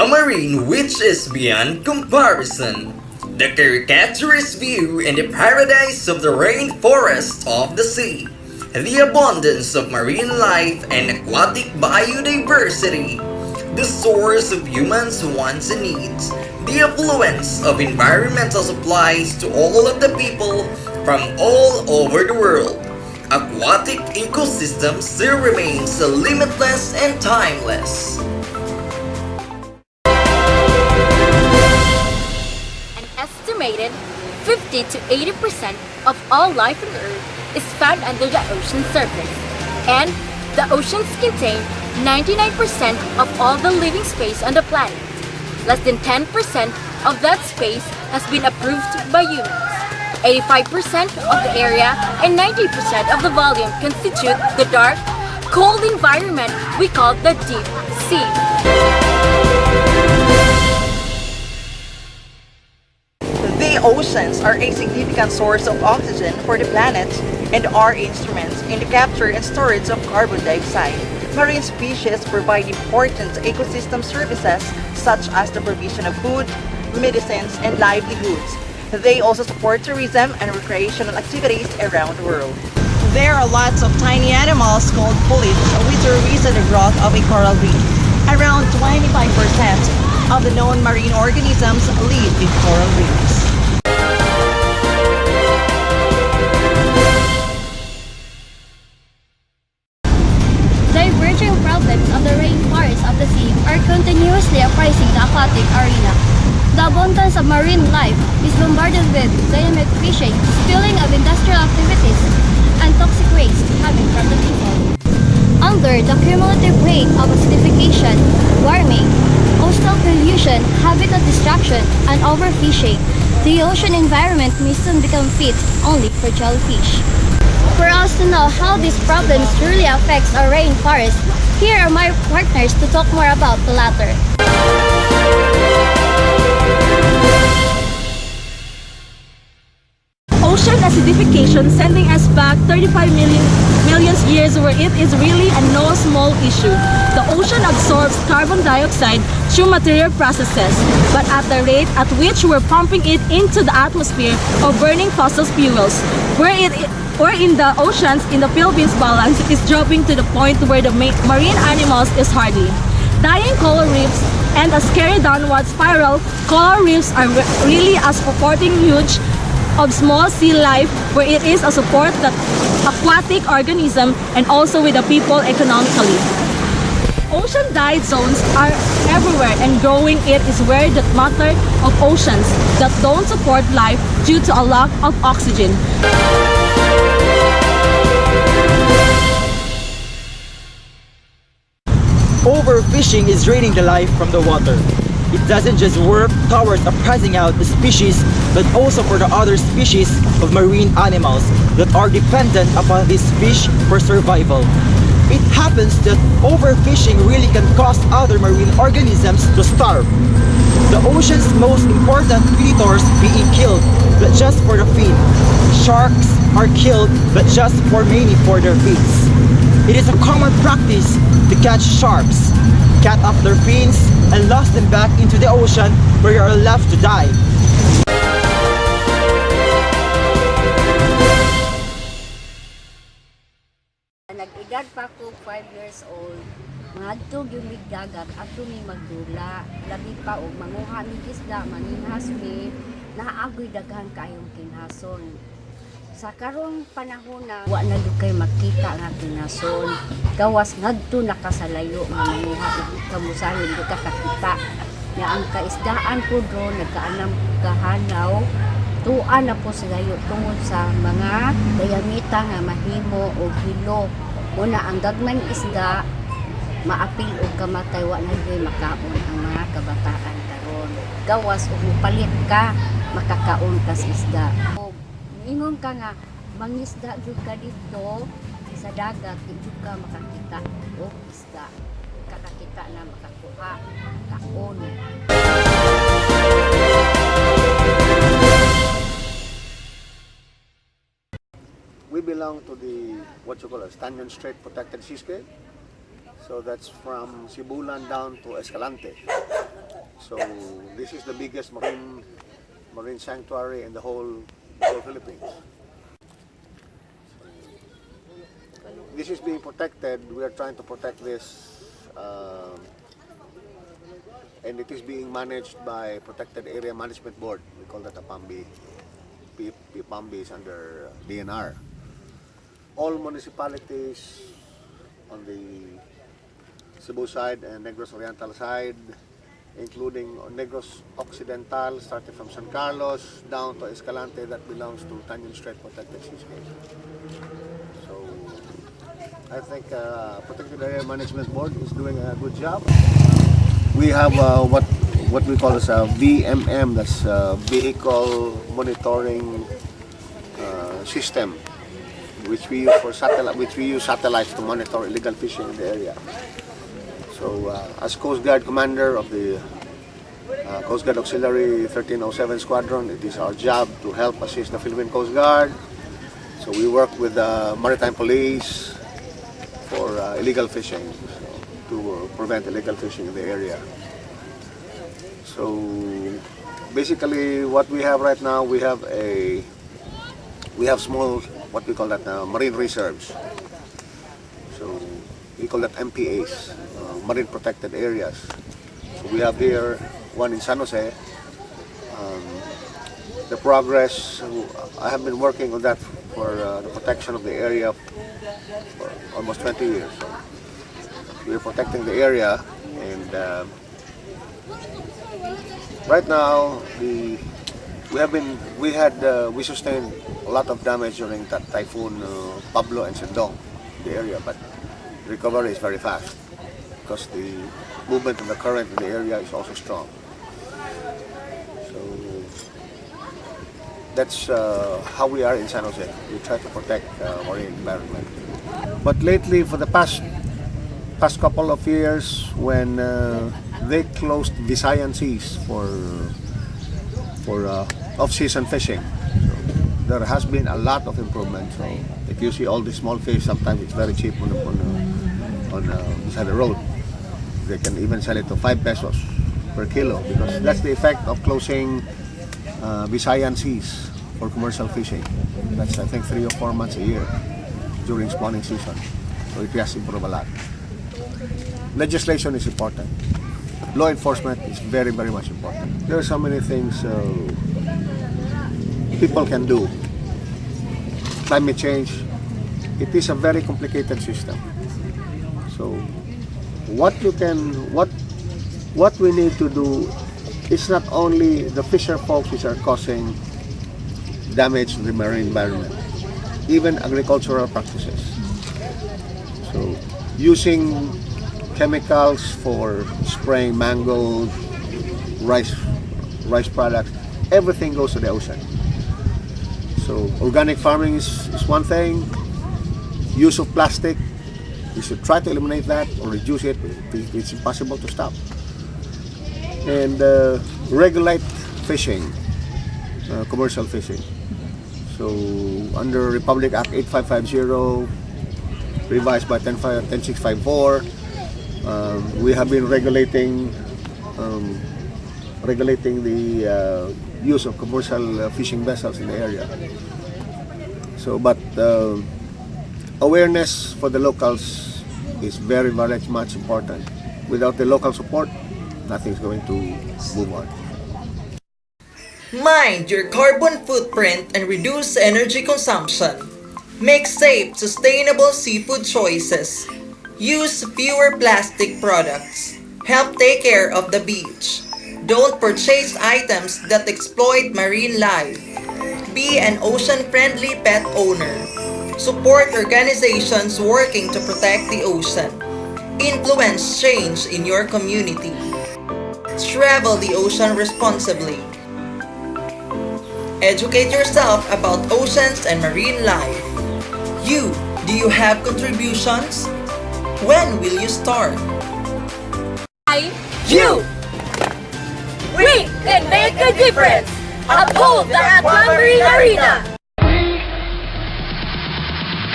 A marine which is beyond comparison. The caricaturous view in the paradise of the rainforest of the sea. The abundance of marine life and aquatic biodiversity. The source of humans' wants and needs. The affluence of environmental supplies to all of the people from all over the world. Aquatic ecosystems still remains limitless and timeless. An estimated 50 to 80% of all life on Earth is found under the ocean surface, and the oceans contain 99% of all the living space on the planet. Less than 10% of that space has been approved by humans. 85% of the area and 90% of the volume constitute the dark, cold environment we call the deep sea. The oceans are a significant source of oxygen for the planet and are instruments in the capture and storage of carbon dioxide. Marine species provide important ecosystem services such as the provision of food, medicines, and livelihoods. They also support tourism and recreational activities around the world. There are lots of tiny animals called polyps which are reason the growth of a coral reef. Around 25% of the known marine organisms live in coral reefs. Diverging problems of the rainforests of the sea are continuously uprising the aquatic arena. The abundance of marine life is bombarded with dynamic fishing, spilling of industrial activities, and toxic waste coming from the people. Under the cumulative weight of acidification, warming, coastal pollution, habitat destruction, and overfishing, the ocean environment may soon become fit only for jellyfish. For us to know how these problems truly affects our rainforest, here are my partners to talk more about the latter. Ocean acidification sending us back 35 million years where it is really a no small issue. The ocean absorbs carbon dioxide through material processes, but at the rate at which we're pumping it into the atmosphere or burning fossil fuels, or in the oceans in the Philippines balance is dropping to the point where the marine animals is hardly. Dying coral reefs and a scary downward spiral, coral reefs are really a supporting huge of small sea life where it is a support that aquatic organism and also with the people economically. Ocean diet zones are everywhere and growing. It is where the matter of oceans that don't support life due to a lack of oxygen. Overfishing is draining the life from the water. It doesn't just work towards pricing out the species, but also for the other species of marine animals that are dependent upon this fish for survival. It happens that overfishing really can cause other marine organisms to starve. The ocean's most important predators being killed, but just for the fin. Sharks are killed, but just for many for their fins. It is a common practice to catch sharks, cut off their fins, and lost them back into the ocean where you are left to die. Nag-edad pa ko 5 years old. Ngadto gyud mi dagat ato mi magdula. Labi pa og manguha mi isda, manginhas mi, naagoy daghan kayong kinhason. Sa karong panahon na wa na gyud kay makita nga kinhason. Gawas ngadto nakasalayo nga manguha og kamusayon di ka kakita. Nga ang kaisdaan po do nagkaanam kahanaw. Tuan na po sila tungod sa mga dayamita nga mahimo o hilo. Una ang dagman isda, maapil o kamatay, wa na gyud makaon ang mga kabataan karon. Gawas og mupalit ka, makakaon ka sa isda. Ingon ka nga, mangisda gyud ka dito sa dagat, di ka makakita og isda. Kakakita na makakuha, kaon. We belong to the, what you call a Stanyon Strait Protected Seascape. So that's from Sibulan down to Escalante. So this is the biggest marine sanctuary in the whole Philippines. This is being protected. We are trying to protect this, and it is being managed by Protected Area Management Board. We call that a PAMBI. PAMBI is under DNR. All municipalities on the Cebu side and Negros Oriental side, including Negros Occidental, starting from San Carlos down to Escalante, that belongs to Tanyan Strait Protected Seascape. So I think Protected Area Management Board is doing a good job. We have what we call as a VMM, that's a vehicle monitoring system, which we use for satellites to monitor illegal fishing in the area. So as Coast Guard commander of the Coast Guard Auxiliary 1307 Squadron, it is our job to help assist the Philippine Coast Guard. So we work with the Maritime Police for illegal fishing, to prevent illegal fishing in the area. So basically what we have right now, we have small, what we call that marine reserves. So we call that MPAs, marine protected areas. So we have here one in San Jose. The progress, I have been working on that for the protection of the area for almost 20 years. So we're protecting the area, and right now we sustained a lot of damage during that typhoon Pablo and Sendong, the area, but recovery is very fast because the movement of the current in the area is also strong. So that's how we are in San Jose. We try to protect marine environment. But lately, for the past couple of years, when they closed Visayan seas for off-season fishing, so there has been a lot of improvement. So if you see all the small fish, sometimes it's very cheap on beside the road. They can even sell it to 5 pesos per kilo, because that's the effect of closing Visayan seas for commercial fishing. That's, I think, 3 or 4 months a year during spawning season. So it has improved a lot. Legislation is important. Law enforcement is very, very much important. There are so many things people can do. Climate change, it is a very complicated system. So what we need to do is not only the fisher folks which are causing damage to the marine environment, even agricultural practices. So using chemicals for spraying mangoes, rice products, everything goes to the ocean. So organic farming is one thing. Use of plastic, we should try to eliminate that or reduce it. It's impossible to stop. And regulate fishing, commercial fishing. So under Republic Act 8550, revised by 10654, we have been regulating the use of commercial fishing vessels in the area. So, but awareness for the locals is very, very much important. Without the local support, nothing is going to move on. Mind your carbon footprint and reduce energy consumption. Make safe, sustainable seafood choices. Use fewer plastic products. Help take care of the beach. Don't purchase items that exploit marine life. Be an ocean-friendly pet owner. Support organizations working to protect the ocean. Influence change in your community. Travel the ocean responsibly. Educate yourself about oceans and marine life. Do you have contributions? When will you start? You! We can make a difference! Uphold the Aquamarine Arena!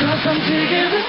Cause I'm digging the